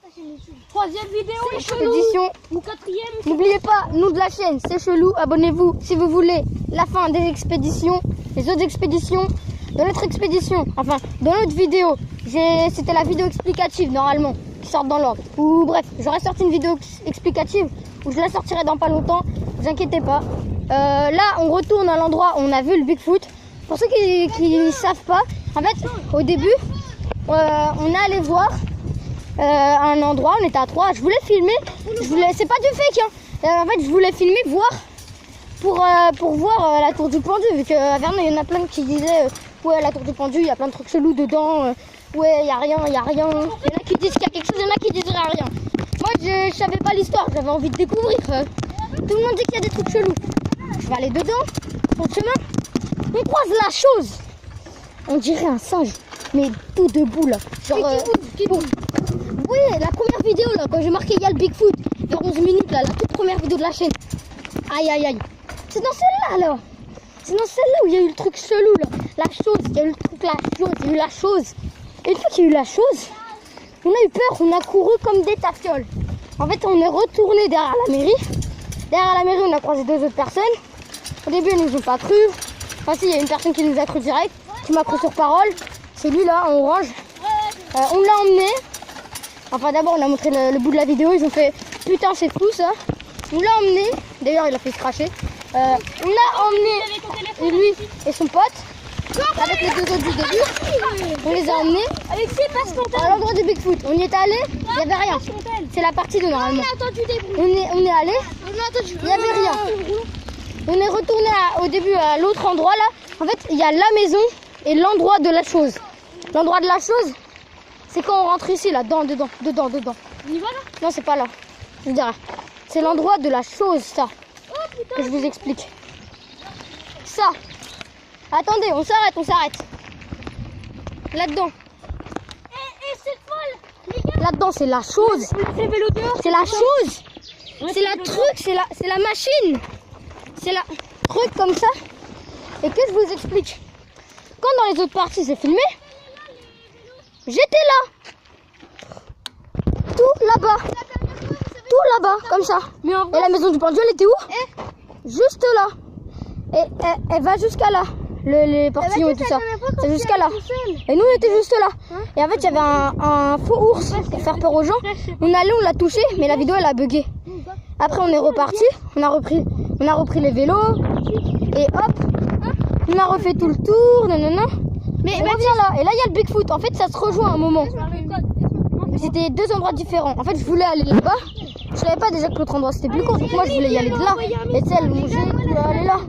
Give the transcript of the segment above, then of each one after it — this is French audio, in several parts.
expédition. Troisième vidéo, les chelous. Expédition. Ou quatrième. N'oubliez pas, nom de la chaîne, c'est chelou. Abonnez-vous si vous voulez la fin des expéditions, les autres expéditions. Dans notre expédition, enfin, dans notre vidéo, c'était la vidéo explicative normalement, qui sort dans l'ordre. Ou bref, j'aurais sorti une vidéo explicative où je la sortirai dans pas longtemps. Ne vous inquiétez pas. Là, on retourne à l'endroit où on a vu le Bigfoot. Pour ceux qui ne savent pas, en fait, au début, on est allé voir un endroit, on était à 3. Je voulais filmer, c'est pas du fake, hein. En fait, je voulais filmer, voir pour voir la tour du pendu, vu qu'à Vernon, il y en a plein qui disaient ouais, la tour du pendu, il y a plein de trucs chelous dedans, ouais, il y a rien. Il y en a qui disent qu'il y a quelque chose, il y en a qui disent rien. Moi, je savais pas l'histoire, j'avais envie de découvrir. Tout le monde dit qu'il y a des trucs chelous. Je vais aller dedans, sur le chemin. On croise la chose. On dirait un singe, mais tout debout là. Genre, oui, la première vidéo là, quand j'ai marqué il y a le Bigfoot, vers 11 minutes là, la toute première vidéo de la chaîne. Aïe. C'est dans celle-là là. C'est dans celle-là où il y a eu le truc chelou là. La chose, il y a eu le truc, la chose, il y a eu la chose. Et une fois qu'il y a eu la chose, on a eu peur, on a couru comme des tafioles. En fait, on est retourné derrière la mairie. Derrière la mairie, on a croisé 2 autres personnes. Au début, ils nous ont pas cru. Enfin, si, il y a une personne qui nous a cru direct, qui m'a cru sur parole. C'est lui là, en orange. On l'a emmené. Enfin, d'abord, on a montré le bout de la vidéo. Ils ont fait putain, c'est fou ça. On l'a emmené. D'ailleurs, il a fait se cracher. On l'a emmené, lui et son pote, avec les 2 autres du début. On les a emmenés à l'endroit du Bigfoot. On y est allé, il n'y avait rien. C'est la partie de normalement. On est allé, il n'y avait rien. On est retourné au début à l'autre endroit là. En fait, il y a la maison et l'endroit de la chose. L'endroit de la chose, c'est quand on rentre ici là, dedans. On y va là? Non, c'est pas là. Je vous dirai. C'est l'endroit de la chose, ça. Que je vous explique. Ça. Attendez, on s'arrête. Là-dedans. C'est folle. Là-dedans, c'est la chose. C'est la chose. C'est la truc, c'est la machine. C'est la truc comme ça. Et que je vous explique. Quand dans les autres parties, c'est filmé, j'étais là. Tout là-bas, comme ça. Et la maison du pendu, elle était où? Juste là. Et elle va jusqu'à là. Les portillons et tout ça. C'est jusqu'à là. Et nous, on était juste là. Et en fait, il y avait un faux ours pour faire peur aux gens. On allait, on l'a touché, mais la vidéo, elle a bugué. Après, on est reparti. On a repris les vélos. Et hop, on a refait tout le tour. Non. Mais on revient là. Et là, il y a le Bigfoot. En fait, ça se rejoint à un moment. C'était 2 endroits différents. En fait, je voulais aller là-bas. Je savais pas déjà que l'autre endroit c'était plus court. Donc moi, je voulais y aller de là. Et tu sais, elle voulait aller là.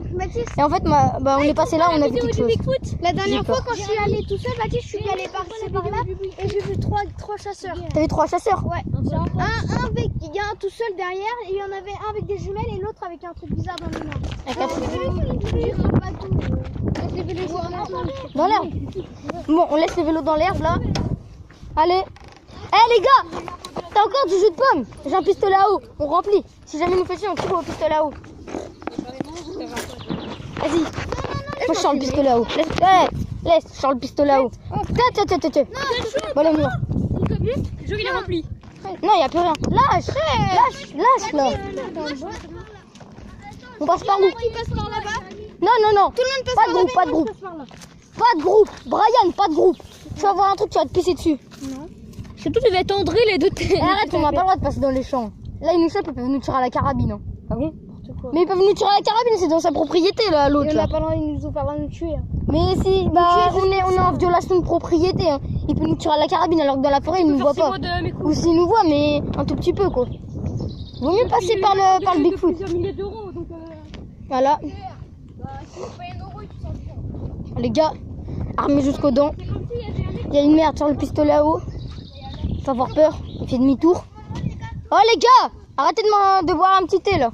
Et en fait, on est passé là, on a vu quelque chose. La dernière fois, quand je suis allée tout seul, Baptiste, je suis allée par là et j'ai vu 3 chasseurs. T'as vu 3 chasseurs? Ouais. Un avec, il y a un tout seul derrière, et il y en avait un avec des jumelles et l'autre avec un truc bizarre dans les mains. Dans l'herbe. Bon, on laisse les vélos dans l'herbe là. Allez. Les gars, t'as encore du jus de pomme? J'ai un pistolet à eau, on remplit. Si jamais nous fait chier, on tire au pistolet à eau. Vas-y. Moi je sors le pistolet à eau. Laisse, je sors le pistolet à eau. Tiens. Bon, allez, moi. Le jeu il est rempli. Non, y a plus rien. Lâche là. On passe par où? Qui passe par là-bas? Non. Tout le monde passe par là-bas. Pas de groupe. Brian, pas de groupe. Tu vas voir un truc, tu vas te pisser dessus. Non. Surtout, tu vas tendrer les deux têtes. Arrête, on n'a pas le droit de passer dans les champs. Là, ils nous chopent, ils peuvent nous tirer à la carabine. Hein. Ah bon? Mais ils peuvent nous tirer à la carabine, c'est dans sa propriété là, l'autre. On n'a pas le droit, ils nous ont pas le droit de nous tuer. Mais si, on est en violation de propriété. Hein. Il peut nous tirer à la carabine alors que dans la forêt, il nous voit pas. Ou s'il nous voit, mais un tout petit peu quoi. Vaut mieux passer par le Bigfoot. Voilà. Les gars, armés jusqu'aux dents. Il y a une merde sur le pistolet à eau. Faut avoir peur, il fait demi-tour. Oh les gars, arrêtez de boire un petit thé là.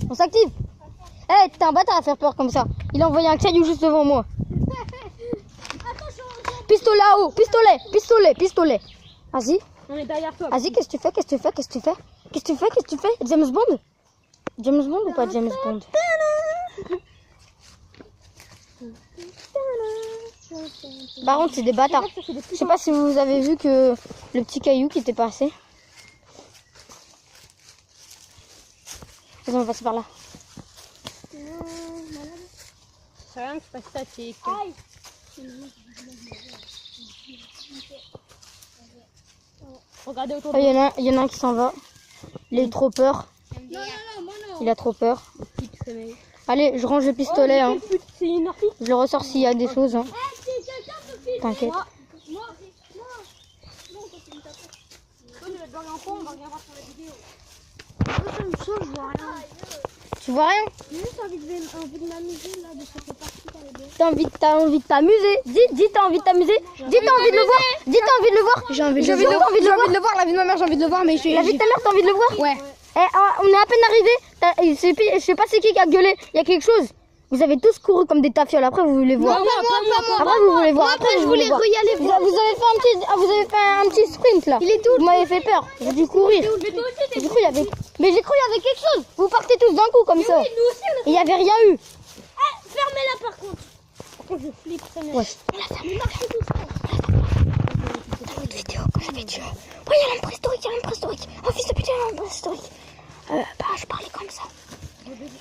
On s'active. T'es un bâtard à faire peur comme ça. Il a envoyé un caillou juste devant moi. Pistolet à eau, pistolet. Vas-y. On est derrière toi. Vas-y, qu'est-ce que tu fais? James Bond ou pas James Bond? Par contre, c'est des bâtards. Je sais pas si vous avez vu que le petit caillou qui était passé. Ils ont passé par là. C'est rien que je passe statique. Regardez autour de Il y en a un qui s'en va. Il a eu trop peur. Il a trop peur. Allez, je range le pistolet. Hein. Je le ressors s'il y a des choses. Hein. T'inquiète. Tu vois rien? T'as envie de t'amuser? Dis, t'as envie de t'amuser? Dis, t'as envie de le voir? Dis, t'as envie de le voir? J'ai envie de le voir. J'ai envie de le voir. La vie de ma mère, j'ai envie de le voir, mais La vie de ta mère, t'as envie de le voir? Ouais. On est à peine arrivé. Je sais pas c'est qui a gueulé. Il y a quelque chose. Vous avez tous couru comme des tafioles. Après, vous voulez voir. Après, vous voulez voir. Après, je voulais y aller. Vous avez fait un petit sprint là. Il est tout. Vous m'avez fait peur. J'ai dû courir. Mais j'ai cru qu'il y avait quelque chose. Vous partez tous d'un coup comme ça. Et il n'y avait rien eu. Fermez-la par contre. Par contre, je flippe. Ouais. Dans l'autre vidéo, quand j'avais dit ouais, il y a l'homme préhistorique. Oh fils de putain, il y a l'homme préhistorique. Je parlais comme ça.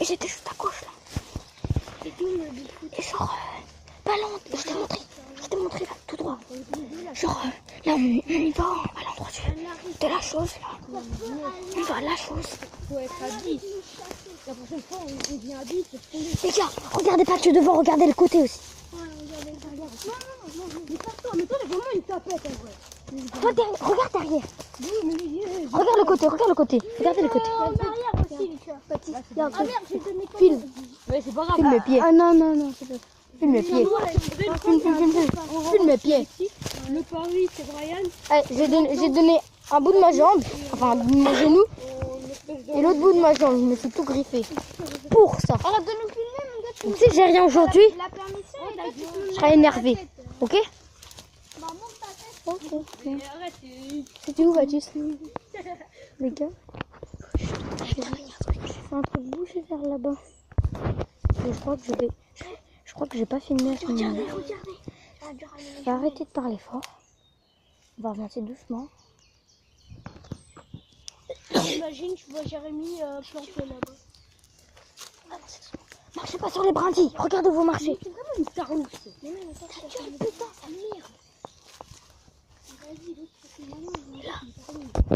Et j'étais juste à gauche là. Et genre, là, je t'ai montré là, tout droit. Genre, là, on y va à l'endroit de la chose là. On va à la chose. Faut être à 10. La prochaine fois, on vient à 10. Les gars, regardez pas que devant, regardez le côté aussi. Mais toi, t'as vraiment une tapette en vrai. Regarde derrière. Regarde le côté. Regardez le côté. Derrière aussi, les Il y a un truc. merde, j'ai donné quoi? Filme. Mais c'est pas grave. Filme mes pieds. Ah non, c'est pas. Filme mes pieds. Filme mes pieds. Le pari, c'est Brian. Allez, j'ai donné un bout de ma jambe, enfin un bout de mon genou, et l'autre bout de ma jambe. Je me suis tout griffé. Pour ça. Arrête de nous filmer, mon gars. Tu sais que j'ai rien aujourd'hui, La permission, je serai énervé. Ok? Mais arrête, C'était où, Baptiste? Les gars, j'ai fait un truc bouché vers là-bas. Et je crois que j'ai pas filmé à ce moment-là. Je vais arrêter de parler fort. On va avancer doucement. Imagine, tu vois Jérémy planté là-bas. Marchez pas sur les brindilles. Regardez où vous marchez. C'est vraiment une tarousse. putain, ça merde.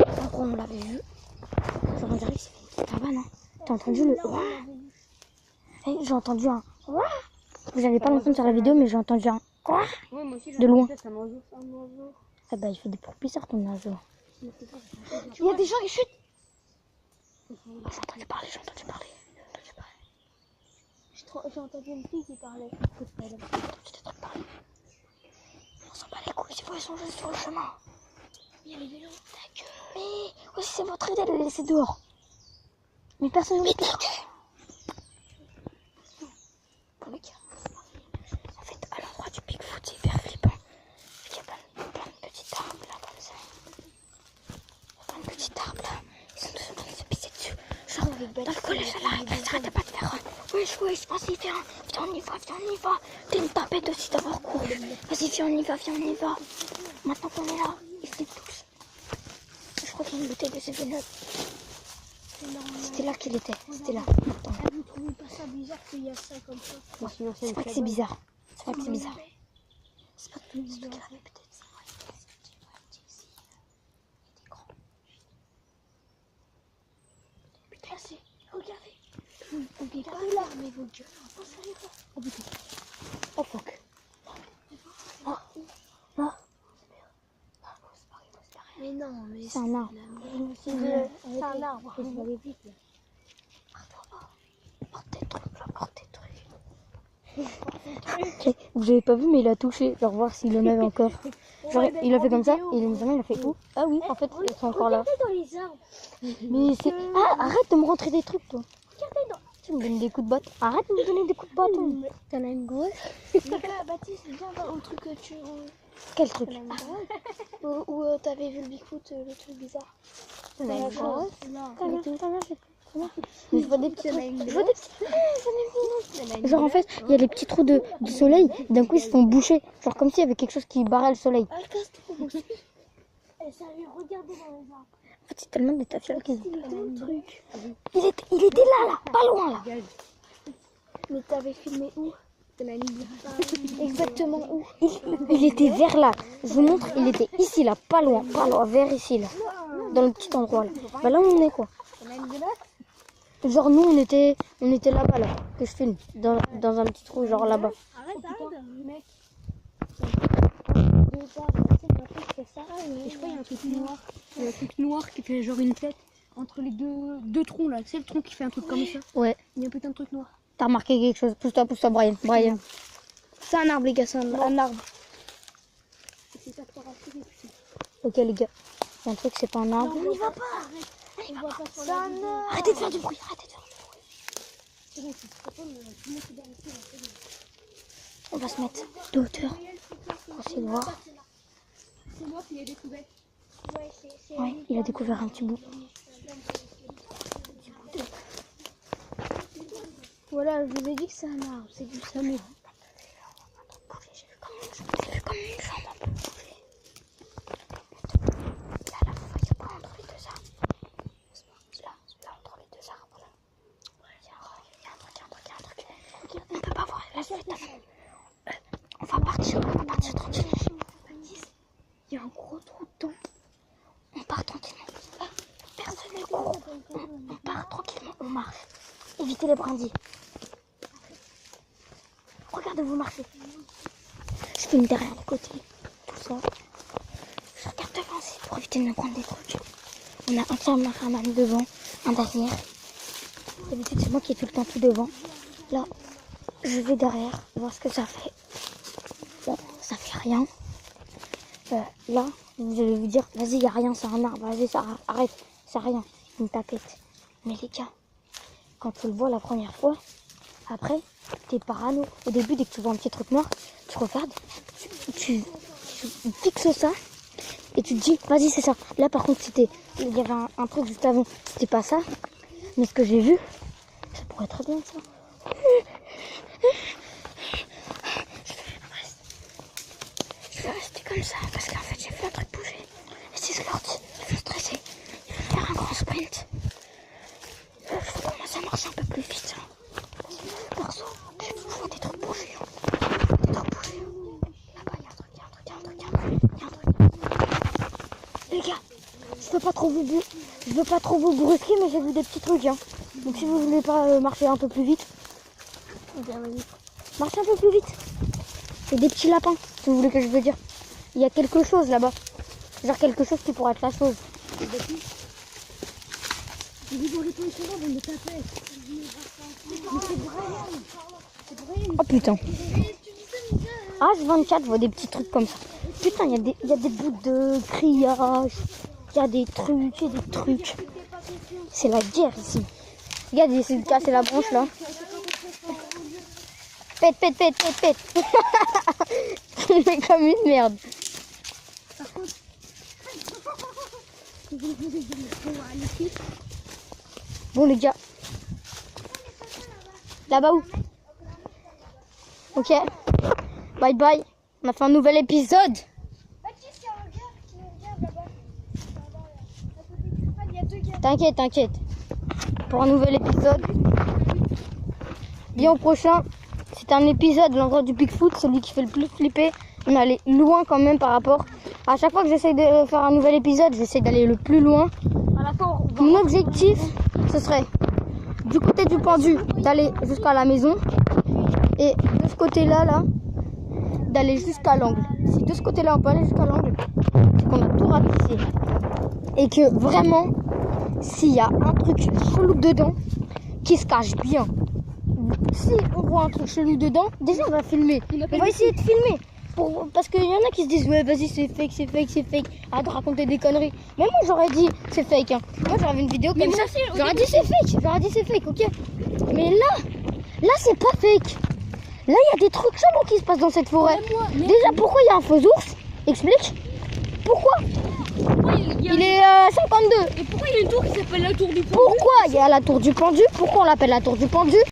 Après, on l'avait vu. Genre, on dirait que c'est une petite cabane. Hein. T'as entendu le ouah? J'ai entendu un ouah. Vous n'allez pas l'entendre sur la vidéo, mais j'ai entendu un ouah de loin. C'est un oiseau. Ah bah, il fait des bruits bizarres ton oiseau. Il y a des gens qui chutent. J'ai entendu parler. J'ai entendu une fille qui parlait. On s'en bat les couilles, c'est vrai, ils sont juste sur le chemin. Il y a les vélos. Ta gueule. Mais aussi, c'est votre idée de les laisser dehors. Mais personne ne les laisse. Bon, les gars, en fait, à l'endroit du Bigfoot, c'est hyper flippant. Il y a plein de petits arbres là, comme ça. Plein de petits arbres là. Ils sont tous en train de se pisser dessus. Genre, dans le collège, elle s'arrêtait pas de faire wesh, vas-y, viens, on y va. T'es une tapette aussi d'avoir couru. Vas-y, viens, on y va. Maintenant qu'on est là, ils flippent tous. Je crois qu'il y a une bouteille de 7-Up. C'était là qu'il était. C'était là. Attends. Vous trouvez pas ça bizarre qu'il y a ça comme ça? Ouais. C'est pas que c'est bizarre. C'est pas que c'est bizarre. C'est pas que c'est bizarre. Peut-être. Putain, regardez. N'oubliez pas l'arme, vos gueules. Oh putain. Oh fuck. Non. Mais non, mais C'est un arbre. c'est un arbre. Je vais aller vite là. Porte tes trucs. Vous avez pas vu, mais il a touché. Genre voir s'il en avait encore. Genre, il a fait comme ça, et il a fait où? Ah oui, en fait, ils sont encore là. Regardez dans les arbres. Mais c'est. Ah, arrête de me rentrer des trucs, toi. Regardez dans. Tu me donnes des coups de botte. Arrête de me donner des coups de bâton. T'en as une grosse. Les gars, Baptiste, viens au truc que tu. Quel truc? Où t'avais vu le Bigfoot, le truc bizarre. T'en as une grosse. Mais je vois des petits trucs. Je vois des petits trucs. Genre en fait, il y a les petits trous de soleil. D'un coup, ils se font boucher. Genre comme s'il y avait quelque chose qui barrait le soleil. Ah, casse-toi. Ça vient regarder dans les arbres. En fait, c'est tellement des tafioles qu'ils ont. Truc. Il était là, pas loin là. Mais t'avais filmé où? Exactement où? Il était vers là. Je vous montre, il était ici là, pas loin, vers ici là. Dans le petit endroit là. Bah là où on est quoi. Genre nous on était là-bas là, que je filme. Dans un petit trou genre là-bas. Arrête, mec. Et je crois qu'il y a un truc noir. Il y a un truc noir qui fait genre une tête entre les deux troncs là. C'est le tronc qui fait un truc comme ça. Ouais. Il y a un putain de truc noir. T'as remarqué quelque chose? Pousse-toi, Brian. C'est un arbre, les gars, c'est un arbre. Ok les gars. Il y a un truc, c'est pas un arbre. On y va pas. C'est un arbre. Arrêtez de faire du bruit, On va se mettre de hauteur pour essayer de voir. C'est moi qui l'ai découvert. Ouais, il a découvert un petit bout. Voilà, je vous ai dit que c'est un arbre, c'est du samouraï. J'ai vu comme une jambe un peu bouger. Là, la fois, il n'y a pas entre les deux arbres. Là, entre les deux arbres. Là. Il y a un truc. On peut pas voir la suite. On va partir tranquille. Il y a un gros trou dedans. On part tranquillement. Personne n'est au courant. On part tranquillement, on marche. Évitez les brindilles. Regardez-vous marcher. Je filme derrière les côtés. Tout ça. Je regarde devant aussi pour éviter de me prendre des trucs. On a un cameraman devant, un derrière. D'habitude, c'est moi qui ai tout le temps tout devant. Là, je vais derrière, voir ce que ça fait. Bon, ça fait rien. Là, vous allez vous dire, vas-y, il n'y a rien, c'est un arbre. Vas-y, ça arrête, c'est rien. Une tapette. Mais les gars, quand tu le vois la première fois, après, t'es parano. Au début, dès que tu vois un petit truc noir, tu regardes, tu fixes ça et tu te dis, vas-y, c'est ça. Là, par contre, il y avait un truc juste avant, c'était pas ça. Mais ce que j'ai vu, ça pourrait très bien être ça. Je vais rester comme ça parce qu'en fait, j'ai vu un truc bouger. Et si je leur dis, ils vont stresser, ils vont faire un grand sprint. Il faut commencer à marcher un peu plus vite. Perso, je vois des trucs bouger. Là-bas, il y a un truc. Les gars, je veux pas trop vous brusquer, mais j'ai vu des petits trucs. Hein. Donc si vous voulez pas marcher un peu plus vite, marchez un peu plus vite. Et des petits lapins, si vous voulez que je veux dire. Il y a quelque chose là-bas. Genre quelque chose qui pourrait être la chose. Oh putain. H24, je vois des petits trucs comme ça. Putain, il y a des bouts de grillage. Il y a des trucs. C'est la guerre ici. Regarde, il essaie de casser la branche là. Pète. Il est comme une merde. Bon les gars. Là-bas où? Ok. Bye bye. On a fait un nouvel épisode. T'inquiète. Pour un nouvel épisode. Bien au prochain. C'est un épisode de l'endroit du Bigfoot, celui qui fait le plus flipper. On est allé loin quand même par rapport. À chaque fois que j'essaie de faire un nouvel épisode, j'essaie d'aller le plus loin. Mon objectif, ce serait du côté du pendu d'aller jusqu'à la maison. Et de ce côté-là, d'aller jusqu'à l'angle. Si de ce côté-là on peut aller jusqu'à l'angle, c'est qu'on a tout rapetissé. Et que vraiment, s'il y a un truc chelou dedans, qui se cache bien. Si on voit un truc chelou dedans, déjà on va filmer. On va essayer de filmer. Parce qu'il y en a qui se disent, ouais vas-y c'est fake. Arrête de raconter des conneries. Mais moi j'aurais dit c'est fake. Hein. Moi j'aurais vu une vidéo comme ça. J'aurais dit c'est fake. Ok. Mais là c'est pas fake. Là il y a des trucs chelous qui se passent dans cette forêt. Déjà pourquoi il y a un faux ours? Explique. Pourquoi? Il Il est 52. Et pourquoi il y a une tour qui s'appelle la tour du pendu? Pourquoi il y a la tour du pendu? Pourquoi on l'appelle la tour du pendu?